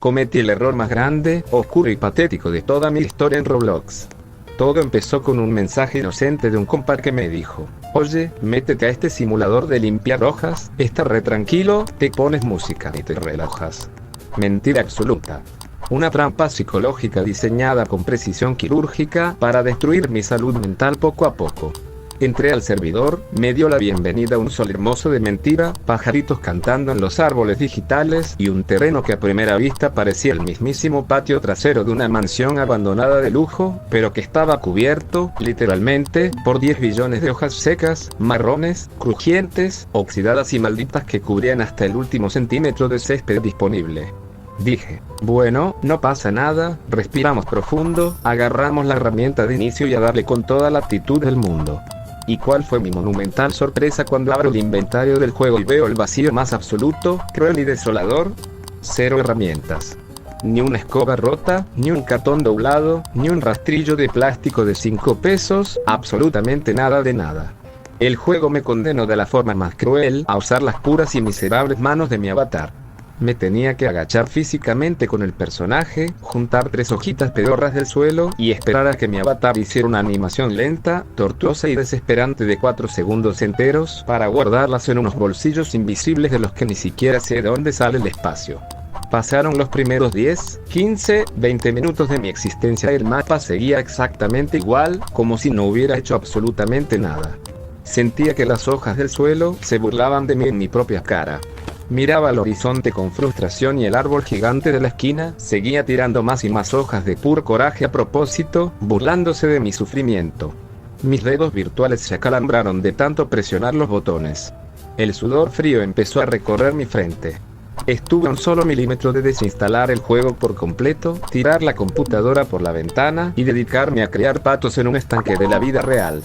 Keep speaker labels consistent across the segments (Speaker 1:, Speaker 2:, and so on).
Speaker 1: Cometí el error más grande, oscuro y patético de toda mi historia en Roblox. Todo empezó con un mensaje inocente de un compa que me dijo: oye, métete a este simulador de limpiar hojas, está re tranquilo, te pones música y te relajas. Mentira absoluta. Una trampa psicológica diseñada con precisión quirúrgica para destruir mi salud mental poco a poco. Entré al servidor, me dio la bienvenida un sol hermoso de mentira, pajaritos cantando en los árboles digitales y un terreno que a primera vista parecía el mismísimo patio trasero de una mansión abandonada de lujo, pero que estaba cubierto, literalmente, por 10 billones de hojas secas, marrones, crujientes, oxidadas y malditas que cubrían hasta el último centímetro de césped disponible. Dije, bueno, no pasa nada, respiramos profundo, agarramos la herramienta de inicio y a darle con toda la actitud del mundo. ¿Y cuál fue mi monumental sorpresa cuando abro el inventario del juego y veo el vacío más absoluto, cruel y desolador? 0 herramientas. Ni una escoba rota, ni un cartón doblado, ni un rastrillo de plástico de 5 pesos, absolutamente nada de nada. El juego me condenó de la forma más cruel a usar las puras y miserables manos de mi avatar. Me tenía que agachar físicamente con el personaje, juntar 3 hojitas pedorras del suelo y esperar a que mi avatar hiciera una animación lenta, tortuosa y desesperante de 4 segundos enteros para guardarlas en unos bolsillos invisibles de los que ni siquiera sé de dónde sale el espacio. Pasaron los primeros 10, 15, 20 minutos de mi existencia y el mapa seguía exactamente igual, como si no hubiera hecho absolutamente nada. Sentía que las hojas del suelo se burlaban de mí en mi propia cara. Miraba al horizonte con frustración y el árbol gigante de la esquina seguía tirando más y más hojas de puro coraje a propósito, burlándose de mi sufrimiento. Mis dedos virtuales se acalambraron de tanto presionar los botones. El sudor frío empezó a recorrer mi frente. Estuve a un solo milímetro de desinstalar el juego por completo, tirar la computadora por la ventana y dedicarme a criar patos en un estanque de la vida real.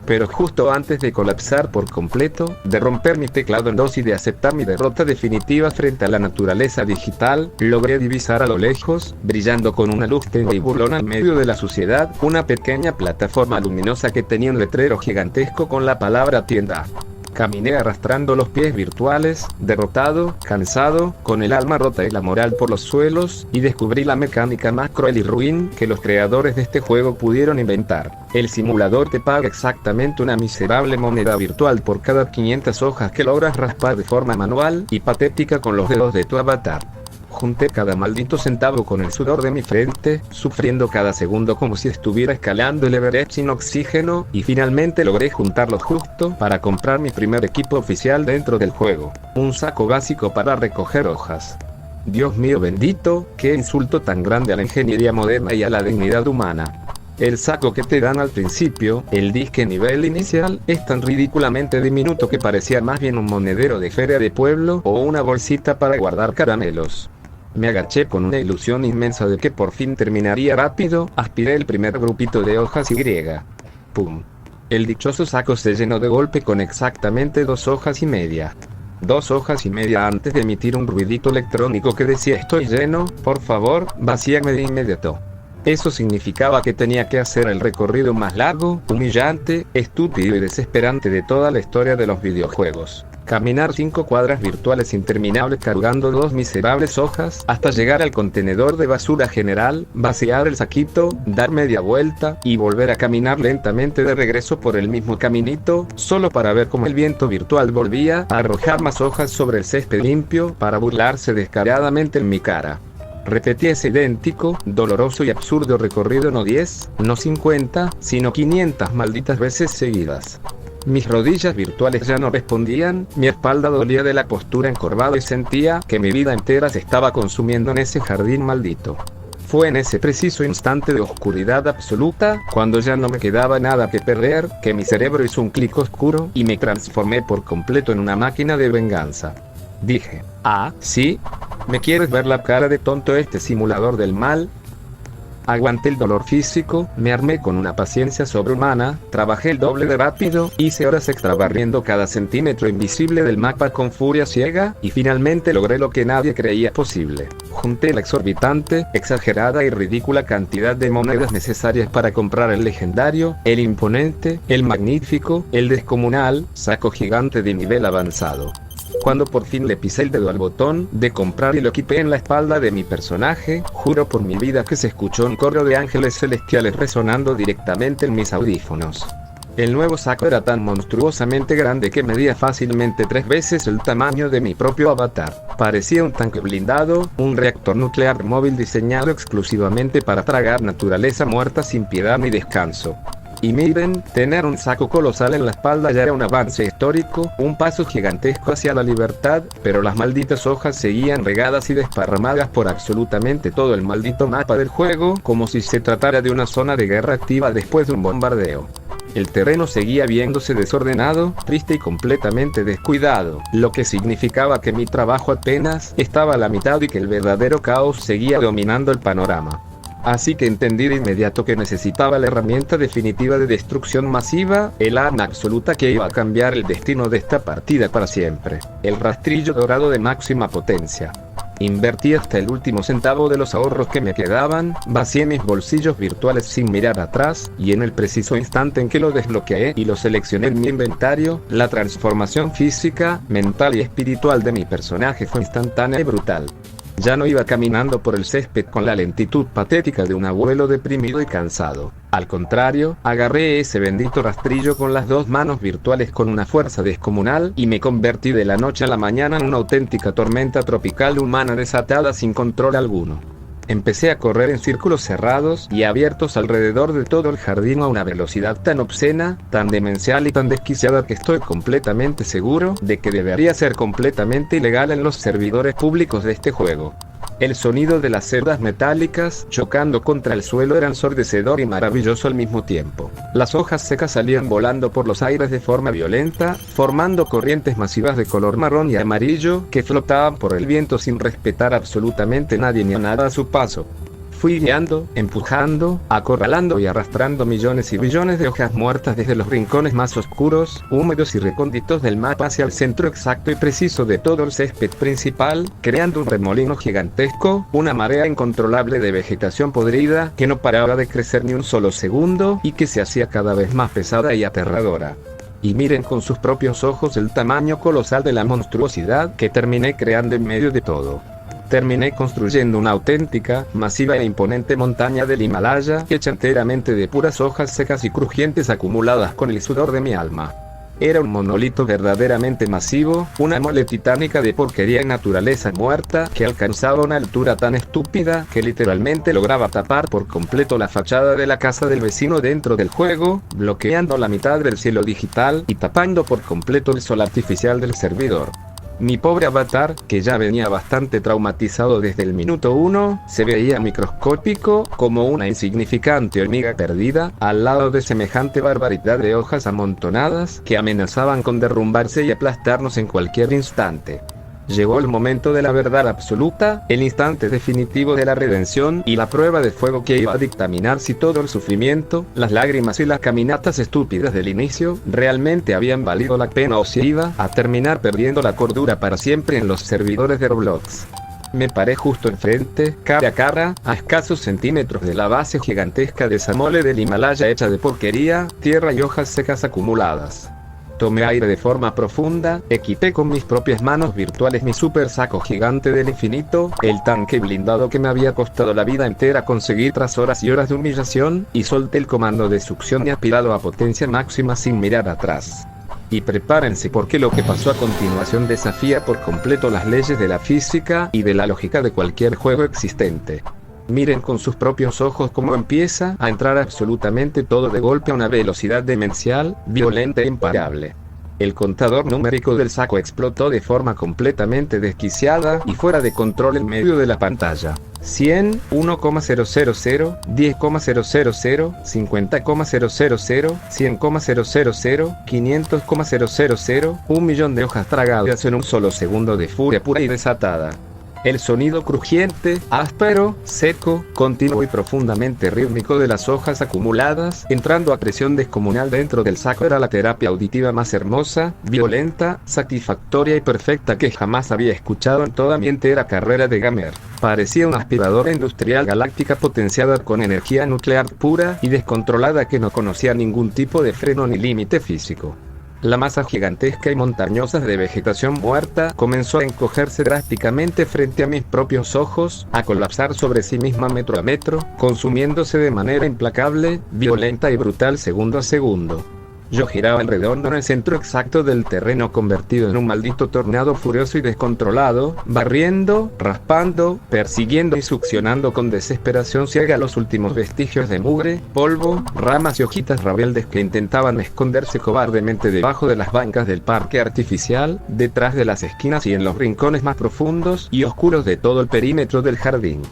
Speaker 1: Pero justo antes de colapsar por completo, de romper mi teclado en dos y de aceptar mi derrota definitiva frente a la naturaleza digital, logré divisar a lo lejos, brillando con una luz tenue y burlona en medio de la suciedad, una pequeña plataforma luminosa que tenía un letrero gigantesco con la palabra tienda. Caminé arrastrando los pies virtuales, derrotado, cansado, con el alma rota y la moral por los suelos, y descubrí la mecánica más cruel y ruin que los creadores de este juego pudieron inventar. El simulador te paga exactamente una miserable moneda virtual por cada 500 hojas que logras raspar de forma manual y patética con los dedos de tu avatar. Junté cada maldito centavo con el sudor de mi frente, sufriendo cada segundo como si estuviera escalando el Everest sin oxígeno, y finalmente logré juntarlo justo para comprar mi primer equipo oficial dentro del juego, un saco básico para recoger hojas. Dios mío bendito, qué insulto tan grande a la ingeniería moderna y a la dignidad humana. El saco que te dan al principio, el disque nivel inicial, es tan ridículamente diminuto que parecía más bien un monedero de feria de pueblo o una bolsita para guardar caramelos. Me agaché con una ilusión inmensa de que por fin terminaría rápido, aspiré el primer grupito de hojas y ¡pum! El dichoso saco se llenó de golpe con exactamente 2 hojas y media. 2 hojas y media antes de emitir un ruidito electrónico que decía: estoy lleno, por favor, vacíame de inmediato. Eso significaba que tenía que hacer el recorrido más largo, humillante, estúpido y desesperante de toda la historia de los videojuegos. Caminar 5 cuadras virtuales interminables cargando 2 miserables hojas hasta llegar al contenedor de basura general, vaciar el saquito, dar media vuelta y volver a caminar lentamente de regreso por el mismo caminito, solo para ver cómo el viento virtual volvía a arrojar más hojas sobre el césped limpio para burlarse descaradamente en mi cara. Repetí ese idéntico, doloroso y absurdo recorrido no 10, no 50, sino 500 malditas veces seguidas. Mis rodillas virtuales ya no respondían, mi espalda dolía de la postura encorvada y sentía que mi vida entera se estaba consumiendo en ese jardín maldito. Fue en ese preciso instante de oscuridad absoluta, cuando ya no me quedaba nada que perder, que mi cerebro hizo un clic oscuro y me transformé por completo en una máquina de venganza. Dije: ah, ¿sí? ¿Me quieres ver la cara de tonto este simulador del mal? Aguanté el dolor físico, me armé con una paciencia sobrehumana, trabajé el doble de rápido, hice horas extra barriendo cada centímetro invisible del mapa con furia ciega, y finalmente logré lo que nadie creía posible. Junté la exorbitante, exagerada y ridícula cantidad de monedas necesarias para comprar el legendario, el imponente, el magnífico, el descomunal, saco gigante de nivel avanzado. Cuando por fin le pisé el dedo al botón de comprar y lo equipé en la espalda de mi personaje, juro por mi vida que se escuchó un coro de ángeles celestiales resonando directamente en mis audífonos. El nuevo saco era tan monstruosamente grande que medía fácilmente 3 veces el tamaño de mi propio avatar. Parecía un tanque blindado, un reactor nuclear móvil diseñado exclusivamente para tragar naturaleza muerta sin piedad ni descanso. Y miren, tener un saco colosal en la espalda ya era un avance histórico, un paso gigantesco hacia la libertad, pero las malditas hojas seguían regadas y desparramadas por absolutamente todo el maldito mapa del juego, como si se tratara de una zona de guerra activa después de un bombardeo. El terreno seguía viéndose desordenado, triste y completamente descuidado, lo que significaba que mi trabajo apenas estaba a la mitad y que el verdadero caos seguía dominando el panorama. Así que entendí de inmediato que necesitaba la herramienta definitiva de destrucción masiva, el arma absoluta que iba a cambiar el destino de esta partida para siempre, el rastrillo dorado de máxima potencia. Invertí hasta el último centavo de los ahorros que me quedaban, vacié mis bolsillos virtuales sin mirar atrás, y en el preciso instante en que lo desbloqueé y lo seleccioné en mi inventario, la transformación física, mental y espiritual de mi personaje fue instantánea y brutal. Ya no iba caminando por el césped con la lentitud patética de un abuelo deprimido y cansado. Al contrario, agarré ese bendito rastrillo con las 2 manos virtuales con una fuerza descomunal y me convertí de la noche a la mañana en una auténtica tormenta tropical humana desatada sin control alguno. Empecé a correr en círculos cerrados y abiertos alrededor de todo el jardín a una velocidad tan obscena, tan demencial y tan desquiciada que estoy completamente seguro de que debería ser completamente ilegal en los servidores públicos de este juego. El sonido de las cerdas metálicas chocando contra el suelo era ensordecedor y maravilloso al mismo tiempo. Las hojas secas salían volando por los aires de forma violenta, formando corrientes masivas de color marrón y amarillo que flotaban por el viento sin respetar absolutamente nadie ni a nada a su paso. Fui guiando, empujando, acorralando y arrastrando millones y billones de hojas muertas desde los rincones más oscuros, húmedos y recónditos del mapa hacia el centro exacto y preciso de todo el césped principal, creando un remolino gigantesco, una marea incontrolable de vegetación podrida que no paraba de crecer ni un solo segundo y que se hacía cada vez más pesada y aterradora. Y miren con sus propios ojos el tamaño colosal de la monstruosidad que terminé creando en medio de todo. Terminé construyendo una auténtica, masiva e imponente montaña del Himalaya hecha enteramente de puras hojas secas y crujientes acumuladas con el sudor de mi alma. Era un monolito verdaderamente masivo, una mole titánica de porquería y naturaleza muerta que alcanzaba una altura tan estúpida que literalmente lograba tapar por completo la fachada de la casa del vecino dentro del juego, bloqueando la mitad del cielo digital y tapando por completo el sol artificial del servidor. Mi pobre avatar, que ya venía bastante traumatizado desde el minuto 1, se veía microscópico, como una insignificante hormiga perdida, al lado de semejante barbaridad de hojas amontonadas que amenazaban con derrumbarse y aplastarnos en cualquier instante. Llegó el momento de la verdad absoluta, el instante definitivo de la redención y la prueba de fuego que iba a dictaminar si todo el sufrimiento, las lágrimas y las caminatas estúpidas del inicio realmente habían valido la pena o si iba a terminar perdiendo la cordura para siempre en los servidores de Roblox. Me paré justo enfrente, cara a cara, a escasos centímetros de la base gigantesca de esa mole del Himalaya hecha de porquería, tierra y hojas secas acumuladas. Tomé aire de forma profunda, equipé con mis propias manos virtuales mi super saco gigante del infinito, el tanque blindado que me había costado la vida entera conseguir tras horas y horas de humillación, y solté el comando de succión y aspirado a potencia máxima sin mirar atrás. Y prepárense porque lo que pasó a continuación desafía por completo las leyes de la física y de la lógica de cualquier juego existente. Miren con sus propios ojos cómo empieza a entrar absolutamente todo de golpe a una velocidad demencial, violenta e imparable. El contador numérico del saco explotó de forma completamente desquiciada y fuera de control en medio de la pantalla. 100, 1,000, 10,000, 50,000, 100,000, 500,000, 1 millón de hojas tragadas en un solo segundo de furia pura y desatada. El sonido crujiente, áspero, seco, continuo y profundamente rítmico de las hojas acumuladas, entrando a presión descomunal dentro del saco era la terapia auditiva más hermosa, violenta, satisfactoria y perfecta que jamás había escuchado en toda mi entera carrera de gamer. Parecía una aspiradora industrial galáctica potenciada con energía nuclear pura y descontrolada que no conocía ningún tipo de freno ni límite físico. La masa gigantesca y montañosa de vegetación muerta comenzó a encogerse drásticamente frente a mis propios ojos, a colapsar sobre sí misma metro a metro, consumiéndose de manera implacable, violenta y brutal segundo a segundo. Yo giraba en redondo en el centro exacto del terreno convertido en un maldito tornado furioso y descontrolado, barriendo, raspando, persiguiendo y succionando con desesperación ciega los últimos vestigios de mugre, polvo, ramas y hojitas rebeldes que intentaban esconderse cobardemente debajo de las bancas del parque artificial, detrás de las esquinas y en los rincones más profundos y oscuros de todo el perímetro del jardín.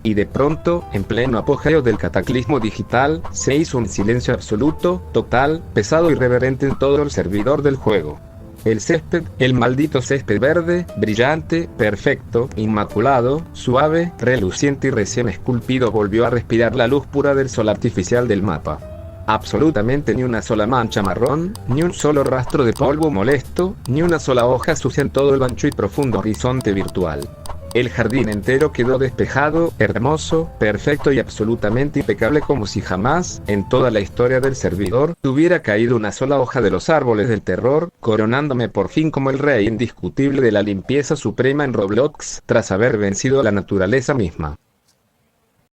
Speaker 1: Y de pronto, en pleno apogeo del cataclismo digital, se hizo un silencio absoluto, total, pesado y reverente en todo el servidor del juego. El césped, el maldito césped verde, brillante, perfecto, inmaculado, suave, reluciente y recién esculpido volvió a respirar la luz pura del sol artificial del mapa. Absolutamente ni una sola mancha marrón, ni un solo rastro de polvo molesto, ni una sola hoja sucia en todo el ancho y profundo horizonte virtual. El jardín entero quedó despejado, hermoso, perfecto y absolutamente impecable, como si jamás, en toda la historia del servidor, hubiera caído una sola hoja de los árboles del terror, coronándome por fin como el rey indiscutible de la limpieza suprema en Roblox, tras haber vencido a la naturaleza misma.